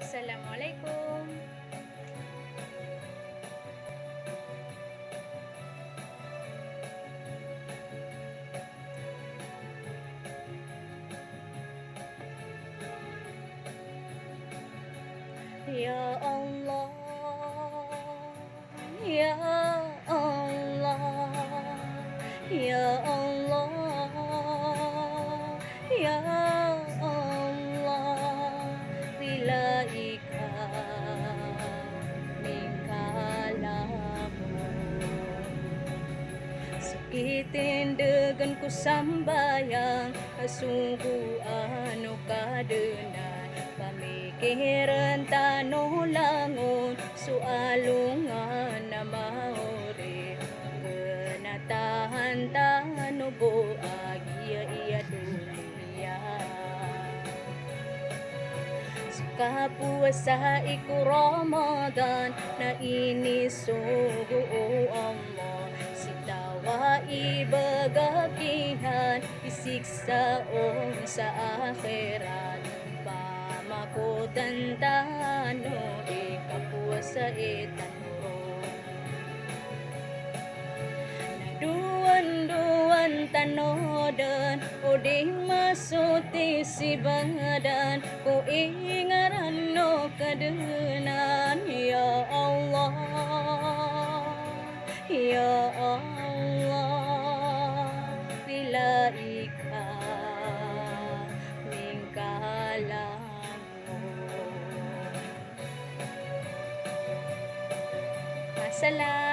Assalamualaikum. Ya Allah, ya Allah, ya Allah, ya Allah, ilaika minka lamun sakitin degan ku sambayang sungguh anu kadenan pamikiran tanulangon sualungan na mauri kenatahan tanubo agia iya dunia kapuasa iku Ramadan na ini sugu Allah sitawa ibagakihan isiksa sa akhirat pamakutan tano ikapuasa itanuro duan-duan tanodan o di masuti si badan ko ingaran no kadenan ya Allah ya Allah bila ika mingkalamu masalah